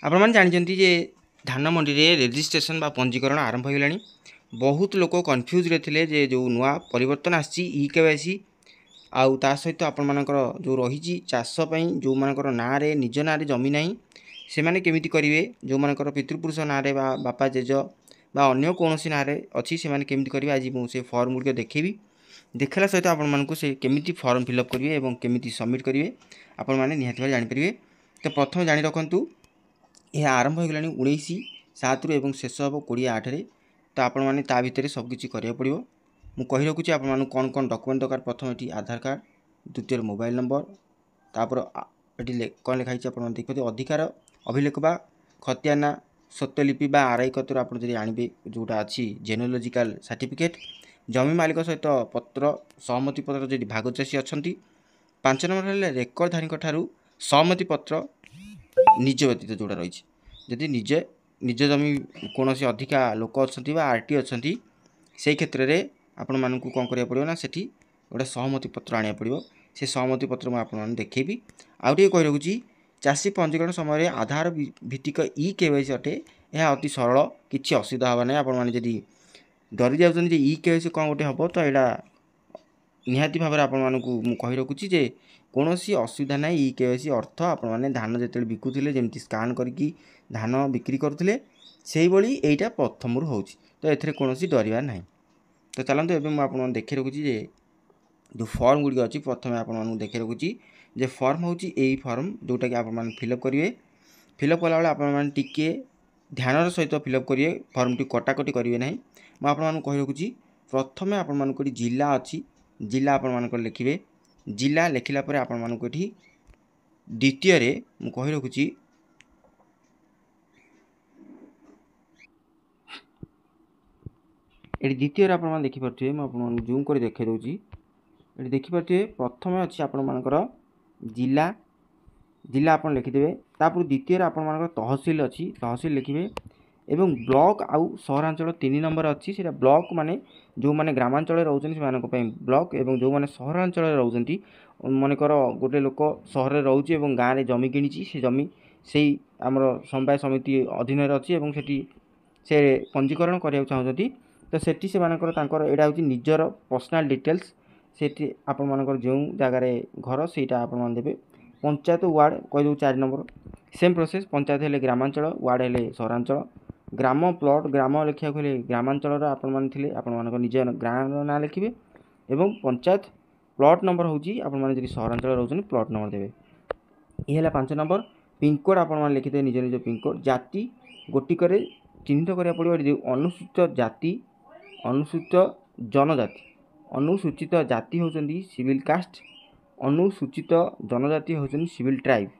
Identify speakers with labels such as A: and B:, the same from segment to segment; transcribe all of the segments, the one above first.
A: आपन जानी जे धान मंडी रे रेजिस्ट्रेशन बा पंजीकरण आरंभ हो गलानी। बहुत लोक कन्फ्यूज रे थिले जे जो नुआ परिवर्तन आसी ई केवाईसी आउ ता सहित आपण मानकर जो रही चाष जो मानकर ना रे निज ना रे जमी नाही से माने केमिति करिवे, जो मानकर पितृपुरुष ना रे बा बापा जेज बा अन्य कोनोसी ना रे अछि से माने केमिति करिवे। आज मु से फॉर्म गुडी देखेबी, देखला सहित आपण मानकु से केमिति फॉर्म फिलअप करिवे एवं केमिति सबमिट करिवे आपण माने निहाती भाबे जानि परिवे। तो प्रथम जानि रखंतु यह आरंभ हो गलानी 19/7 एवं शेष हम 20/8। तो आपण माने ता भितर सबकिछि करिया पड़िबो। मु कहि रखुछि आपण मानु कोन कोन डॉक्यूमेंट दरकार। प्रथम एटी आधार कार्ड, द्वितीय मोबाइल नंबर, तापर एटी कोन लिखाइ छै आपण देखिबे अधिकार अभिलेख बा खतियाना सत्यलिपि बा आरआई कतर आपण जदि आनिबे जोटा अछि जेनेलॉजिकल सर्टिफिकेट, जमी मालिक सहित पत्र सहमति पत्र जदि भागचाषी अछंती। 5 नंबर हेले रेकर्ड धारक ठारू सहमति पत्र निज व्यतीत जोड़ा रही जदि निज जमी कौन से अधिका लोक अच्छा बा आरटी अच्छा से क्षेत्र में आपण मानक कौन करा पड़ो ना सेठी गोटे सहमति पत्र आने पड़ो। से सहमति पत्र मुझे देखेबी। आउ टे कही रखुच्छी चाषी पंजीकरण समय आधार भित्तिक ई केवाईसी अटे। यह अति सरल, किसी असुविधा हाँ ना। आपण मैंने जदि डरी जाऊँ ई केवाईसी कौन गोटे हम तो यहाँ निहाती भाव में आपण मानकु मु कहि रखुच्छी जे कौनसी असुविधा ना। ई केवाईसी अर्थ आपण मैंने धान जो बिकुले जमी स्कान करके धान बिक्री करुले से यहीटा प्रथम रू हो। तो ये कौन डरबार ना। तो चलते एवं मुझे देखे रखुच्छी जे जो फॉर्म गुड़ी अच्छी प्रथम आपको देखे रखुच्छी जे फॉर्म हूँ यही फॉर्म जोटा कि आप फिलअप करेंगे। फिलअप कला आप टिके ध्यान सहित फिलअप करेंगे। फॉर्म टी कटाकटी करेंगे ना। मुझे कही रखुच्छी प्रथम आप जिला अच्छी जिला आप लिखे। जिला लिखला आपण ये द्वितीय मु कही रखुच्छी ये द्वितीय आप देखिपे मुझे जूम कर देखे दूसरी ये देखिपे। प्रथम अच्छी आपर जिला जिला आप लिखिदे। तापर द्वितीय आपर तहसिल अच्छी तहसिल लिखे एवं ब्लॉक आउ सहरांचल 3 नंबर अच्छी से ब्लॉक माने जो माने ग्रामांचल रोचन से ब्लॉक एवं जो माने सहरांचल रोचंती मनकर गोटे लोक सहर में रोचे और गाँव में जमी किणी से जमी से आमर समवाय समिति अधीन अच्छी और से पंजीकरण करने चाहते। तो सेठी से मानकर यहाँ हूँ निजर पर्सनाल डिटेल्स से आपर जो जगार घर से देवे। पंचायत वार्ड कहीदे 4 नंबर सेम प्रोसेस। पंचायत हेले ग्रामांचल, वार्ड हेले सहरांचल, ग्राम प्लॉट ग्राम लिखा हेले ग्रामांचल आपण निज ग्राम ना लिखे एवं पंचायत प्लॉट नंबर हूँ आप सहरांचल रोचन प्लॉट नंबर देवे। ये 5 नंबर पिनकोड आप लिखिदे निज निज पिनकोड। जाति गोटिक चिन्हित करा पड़ो अनुसूचित जाति अनुसूचित जनजाति। अनुसूचित जाति होचंदी सिविल कास्ट, अनुसूचित जनजाति होचंदी सिविल ट्राइब।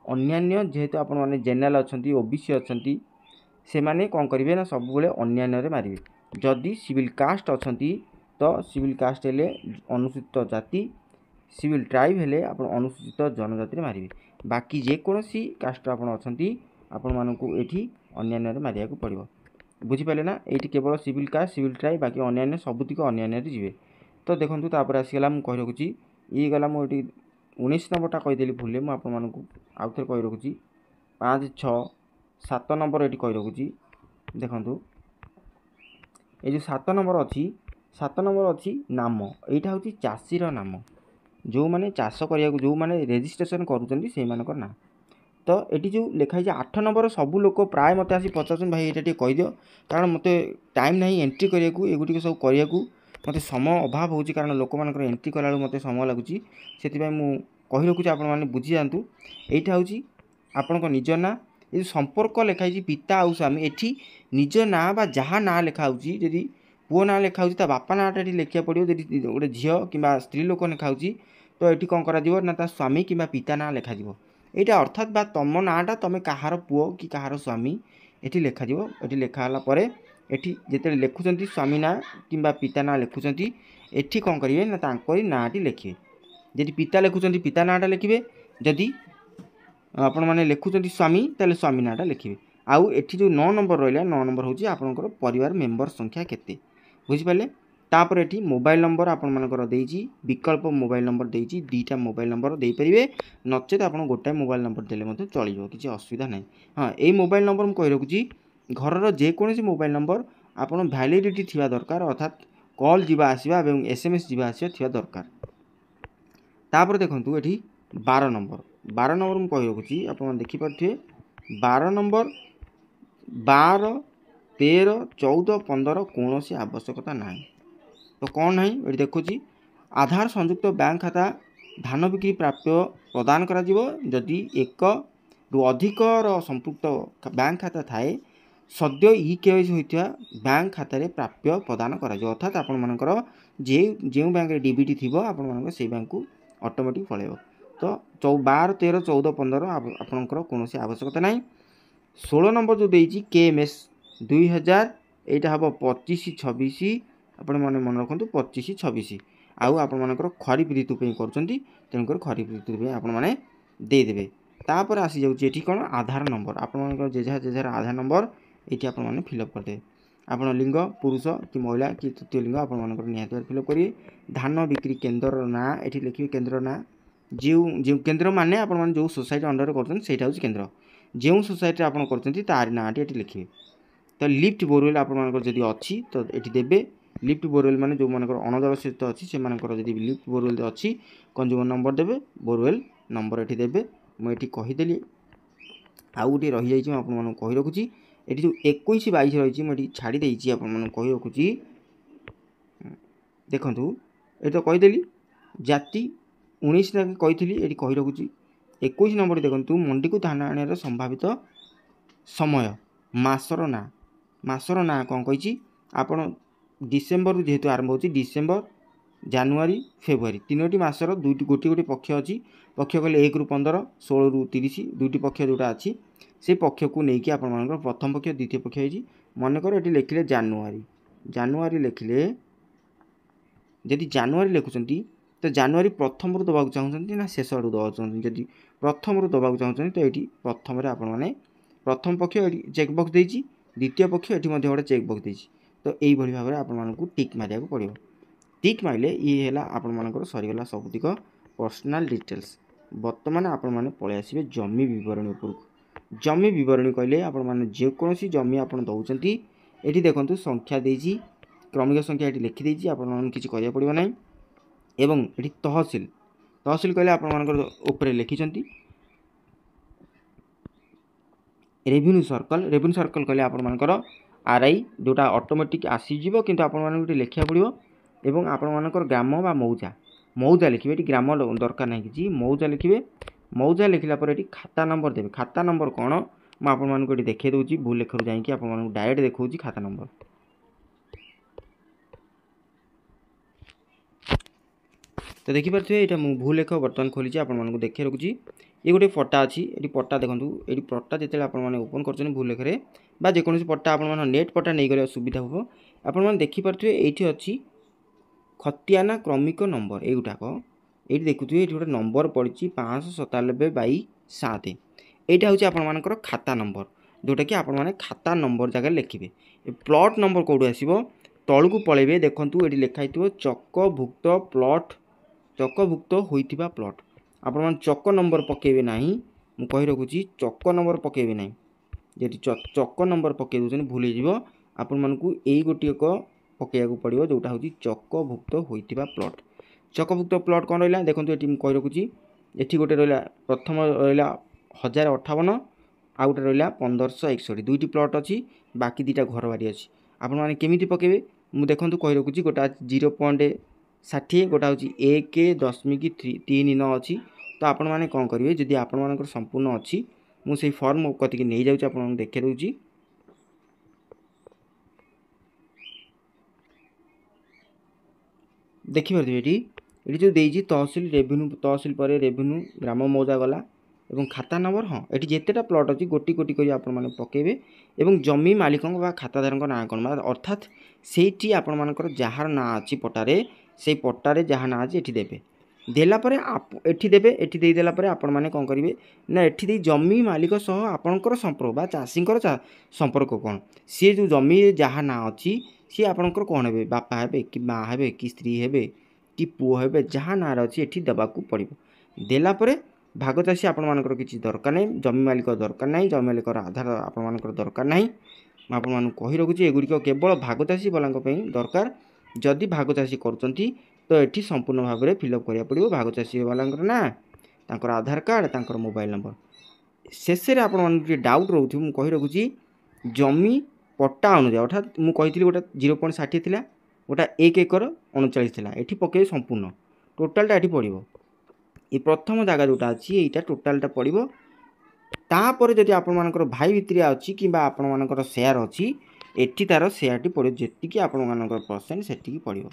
A: अन्यान्य जेहेतु आपण माने जनरल अच्छी ओबीसी अच्छी से माने कौन करेंगे ना सब बेले अन्यान्य मारे। जदि सिविल कास्ट अच्छी तो सिविल कास्ट हेले अनुसूचित जाति, सिविल ट्राइब हेले आपण अनुसूचित जनजाति मारे। बाकी जेकोसी कास्ट आपण अच्छी आपण मानकु एठी अन्यान्य मारिया को पड़ो। बुझीपारे ना। ये केवल सिविल कास्ट सिविल ट्राइब बाकी अन्यान्य सबुतिक अन्यान्य जी। तो देखो तापर आसगला मुझे कही रखुच्छी ये गला मुझे 19 नंबरटा कहीदेली भूल मुझे आउ थे कही रखुच्छी 5, 6, 7 नंबर ये कही रखुच्छी। देखो ये जो 7 नंबर अच्छी 7 नंबर अच्छी नाम यहाँ हूँ चाषीर नाम जो मैंने चाष करने जो मैंने रेजिस्ट्रेशन करूँ ना। तो ये जो लिखाई 8 नंबर सबू लोक प्राय मत आसी पचार भाई ये कहीदिव कारण मत टाइम ना एंट्री करने को एगुटिक सब करने को मत समय अभाव हो कारण लोक मान एंट्री कला मत समय लगुच से कही रखुच्छी आपने बुझी जातु। यहाँ हूँ आपण निज ना ये संपर्क लिखाई पिता आउ स्वामी एठी निज ना बा जहाँ ना लिखाऊँ जदि पुओ ना लिखाऊँ बापा नाटा ये लिखा पड़ो। जदि गोटे झील कि स्त्री लोक लिखाऊँ तो ये कौन कर स्वामी कि पिता ना लिखा यहाँ अर्थात बा तुम नाटा तुम कहार पुओ कि कहार स्वामी ये लिखा ये लिखाला एठी जिते लिखुंट स्वामी ना कि पिता ना लिखुंट एठी कौन करेंगे ना नाटी लिखे। जदि पिता लिखुंट पिता नाटा लिखे, जदि आपण मैंने लिखुंट स्वामी तेल स्वामी नाटा लिखे। आउ एठी जो 9 नंबर रहा 9 नंबर हूँ आपंकर परिवार मेम्बर संख्या केते बुझीपारे। तापर एटी मोबाइल नंबर आपनकर देइछि विकल्प मोबाइल नंबर देइछि दुईटा मोबाइल नंबर दे परिबे नचेत आपण गोटाए मोबाइल नंबर देले मते चलिबो किछि असुविधा नै। हाँ ए मोबाइल नंबर मु कहि रखुछि घरर जेकोसी मोबाइल नंबर आपण वैलिडिटी थिबा दरकार अर्थात कॉल जीवा आसीबा एवं एसएमएस जीवा आसीबा थिबा दरकार। तापर देखंतु एठी 12 नंबर मु कहि रखुछि आपण देखि परथिए 12 नंबर 12 13 14 15 कौनसी आवश्यकता नहीं। तो कौन नहीं ये देखुची आधार संयुक्त बैंक खाता धान बिक्री प्राप्य प्रदान करा जिवो जदि एक रु अधिक संपुक्त बैंक खाता थाए सद्य ई केवाईसी होइथिया बैंक खाता रे प्राप्य प्रदान करा जिवो अर्थात आपण मानकर जे बैंक रे डीबीटी थिबो आपण मानकर से बैंक को ऑटोमेटिक पळेबो। तो 12 13 14 15 आपणकर कोनोसी आवश्यकता नहीं। 16 नंबर जो देइछि केएमएस 2000 एटा हबो 25 26 आपण माने मन रखंतु 25 26 आउ आपण मानकर खरीफ ऋतु पे करचंती तेनकर खरीफ ऋतु पे आपण माने दे देबे। तापर आसी जाउछि एठी कोन आधार नंबर आपण मानकर जेझा आधार नंबर एठी आपण माने फिल अप कर दे। आपण लिंग पुरुष कि महिला कि तृतीय लिंग आपण मानकर निहात फिल अप करी। धान बिक्री केंद्र ना एठी लिखिबे केंद्र ना जे केंद्र माने आपण माने जो सोसाइटी अंडर करचन सेटा होछि केंद्र जो सोसाइटी आपण करचंती तार नाटी एठी लिखिबे। तो लिफ्ट बोरवेल आपण मानकर जदि अछि तो एठी देबे। लिफ्ट बोरवेल माने जो मानकर अणजलसेचित अछि से मानकर जदि लिफ्ट बोरवेल अछि कंज्यूमर नंबर देबे बोरवेल नंबर एठी देबे। मु एठी कहि देली आउ गुटी रहि जाइछि आपण मानक कहि रखुछि एठी जो 21 22 रहिछि मु एठी छाडी देइछि आपण मानक कहि रखुछि देखंतु एठी तो कहि देली जाति 19 ना कहिथिली एठी कहि रखुछि 21 नंबर देखंतु मंडी को धान आनियार संभावित समय मासर ना कौन कही आपण डिसेम्बर जेहेतु आरंभ होची डिसेम्बर जानुआरी फेब्रुआरी तीनोटी मासर दुईटी गोटे पक्ष अच्छी पक्ष कहले 1 रु 15 16 रु 30 दुईटी पक्ष जोटा अच्छी से पक्ष को लेकिन आपण प्रथम पक्ष द्वितीय पक्ष होती मनकर ये लिखिले जानुआरी लिखिले जदि जानुआरी लिखुंट तो जानुआरी प्रथम रु दबाक चाहते ना शेष आड़ दबाक चाहते जदि प्रथम रु दबाक चाहते तो ये प्रथम आपण प्रथम पक्ष चेकबक्स देती द्वितीय पक्ष ये गोटे चेकबक्स देती तो यही भाव में आपको टिक मारिया पड़ो। टिक मारे ये है आपर सरीगला सबुतिक पर्सनाल डिटेल्स। बर्तमान आपण मैंने पलि आसबे जमी बरणी उपरकू। जमी बरणी कहले आपण जेकोसी जमी आप दौरान ये देखो संख्या देती क्रमिक संख्या ये लिखिदी आपन किसी करिया पड़ो ना। एवं ये तहसिल कहले आपरे लिखिं रेवेन्यू सर्कल कहले आपर आरआई जोटा ऑटोमेटिक आसीजिवो किंतु आपण मानक लिखिया पड़ो। एवं आपण मानकर ग्राम बा मौजा लिखिबे। ग्राम दरकार नहीं कि मौजा लिखिबे। मौजा लिखला पर ये खाता नंबर देवे। खाता नंबर कौन मुझे आपण मानक देखे दूसरी भूल लेखर जाकि आपण मानक डायरेक्ट देखौछि खाता नंबर। तो देखिपे ये मुझे भूल लेख बर्तमान खोली आपण मानक देखे रखुची ये गोटे पट्टा अच्छी ये पट्टा देखूँ ये पट्टा जिते आपने ओपन कर भूल लेखे बा जेकोसी पट्टा आप नेट पट्टा नहीं गले सुविधा हम आपने देखिपे ये अच्छी खतियाना क्रमिक नंबर युटाक ये देखुए ये गोटे नंबर पड़ी 597/7 यहाँ हूँ आपर खाता नंबर जोटा कि आपने खाता नंबर जगह लिखे। प्लॉट नंबर कौटू आसो तलू को पलैबे देखूँ ये लिखाई चकभुक्त प्लॉट चकभुक्त होता प्लॉट आपण चक नंबर पकेबे नहीं मु कहि रखुची चक नंबर पकेबे नहीं जदि चक नंबर पके दूसरे भूल जाइए आपण मानकू यही गोटे पकेया पड़ो जोटा हूँ चकभुक्त होता प्लॉट। चकभुक्त प्लॉट कौन रहा देखो ये कहि रखुची ये गोटे रहा प्रथम रहा 1058 आउ गोटे रहा 1561 दुईटी प्लॉट अच्छी बाकी दुटा घर बारी अच्छी आपण मैंने केमी पकेबे मु देखो कहि रखुची गोटा 0.60 गोटा हूँ 1.39 अच्छी। तो आपण मैंने कौन करेंगे जदि आपण मानकर संपूर्ण अच्छी मुझे फॉर्म कतिक नहीं जाऊँगी आपको देखे दूसरी देखिपे ये जो देजी तहसिल रेवेन्यू तहसिल पर रेवेन्यू ग्राम मौजा गला एवं खाता नंबर हाँ ये जितेटा प्लॉट अच्छी गोटी गोटी कर आपने पकेबे एवं जमी मालिक खाताधारक ना कौन अर्थात से आपण मानकर जार ना अच्छी पट्टारे से पट्टारे जहाँ ना अच्छी ये देवे। देलापर एठी देबे एठी देई देला परे आपण माने कोन करिवे ना एठी देई जमी मालिक सह आपणकर संपर्क बा चाषीकर संपर्क कोन सी जो जमी जहाँ ना अच्छी सी आपणकर कोन हेबे बापा हेबे कि माँ हेबे कि स्त्री हेबे कि पुओ हेबे जहाँ ना अच्छी एठी देबाकू पड़िबो देला परे भाग चाषी आपण मानकर किछि दरकार नै जमी मालिक दरकार नै जमी मालिकर आधार आपण मानकर दरकार नै मैं आपण मानक कहि रखुछि एगुडी केवल भाग चाषी वालांक पई दरकार जदि भाग चाषी करूचंती तो ये संपूर्ण भाव में फिलअप करा पड़ो भाग चाषी वाला ना तांकर आधार कार्ड तांकर मोबाइल नंबर शेष में आपण डाउट रोथि मु कहि रखुछि जमी पट्टा अनुसार अर्थात मु कहिथिली गोटा 0.60 थिला गोटा 1 एकर 39 थिला एठी पके संपूर्ण टोटालटा एठी पड़िबो ये प्रथम जगह जोटा अछि एटा टोटालटा पड़िबो तापर जदि आपण मानकर भाई भितरिया अछि किबा आपण मानकर शेयर अछि एठी तार शेयरटी पड़ो जेतिकी आपण मानकर परसेंट सेटिकी पड़िबो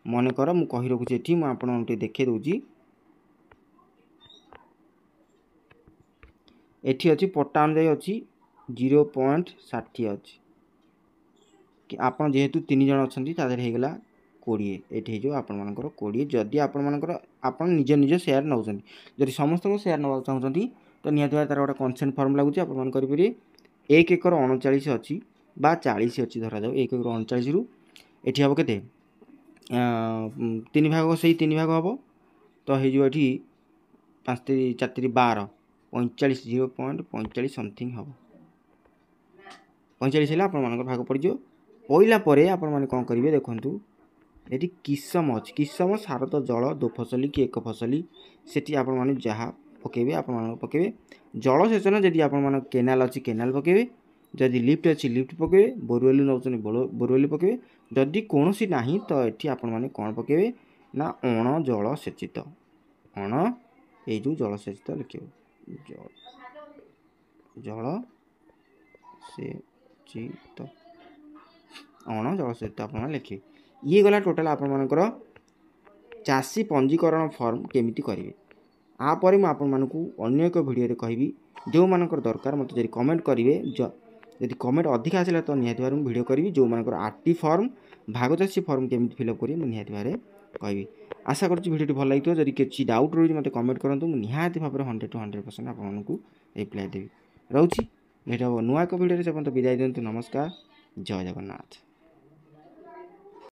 A: मनकर मु कहि रखुछि एठी मु आपण देखै दउछि एठी अछि पट्टा अनुसार अछि 0.60 अछि कि आपण जेहेतु 3 जण अछंती तादर हे गेला 20 एठी जो आपण मानकर 20 जदि आपण मानकर आपण निज निज शेयर नउछंती जदि समस्त को शेयर नवा चाहउछंती तो निहाती तार गोटा कंसेंट फॉर्म लागुछि आपण मान करि परि 1 एकर 39 अछि बा 40 अछि धरा जाऊ 1 एकर 39 रु एठी हबो केते 3 भाग से 3 भाग हम तो हो 5 3 4 3 12 45 0.45 समथिंग हम 45 है आप भाग पड़ पड़ा पर आपण कौन करेंगे देखु ये किसम अच्छी किसम शारद जल दो फसली कि एक फसली से आपण जहाँ पकेबे आपण पकेबे जलसेचन जदि आपण केनाल अच्छी केनाल पकेबे जदि लिफ्ट अच्छी लिफ्ट पकेबे बोरवेल नौ बोरवेल पकेबे जदि कौन सी ना तो ये आपण मैंने कौन पकेबे ना अण जलसेचित अण ये जो जलसेचित लिखे जल सेचित अण जलसेचित आप लिखे ये गला टोटाल आपण मानकर चाषी पंजीकरण फॉर्म केमिति करेंगे आपर मुझे अन्य एक भिडियो कहबी जो मानकर दरकार मत जब कमेंट करेंगे जदि कमेंट अधिक आसला तो निहाती भाव भिडियो करी जो मानकर आरटी फॉर्म भाग चाषी फॉर्म केमिति फिलअप करेंगे मुझे निहाती भाव कहबी आशा करुँच भिडियो भल लगी जदि किसी डाउट रही मत कमेंट करूँ मुझे निहाती भाव 100 to 100% आपको रिप्लाई देवी रोची भेट नुआ एक भिडियो से विदाय दिंतु नमस्कार जय जगन्नाथ।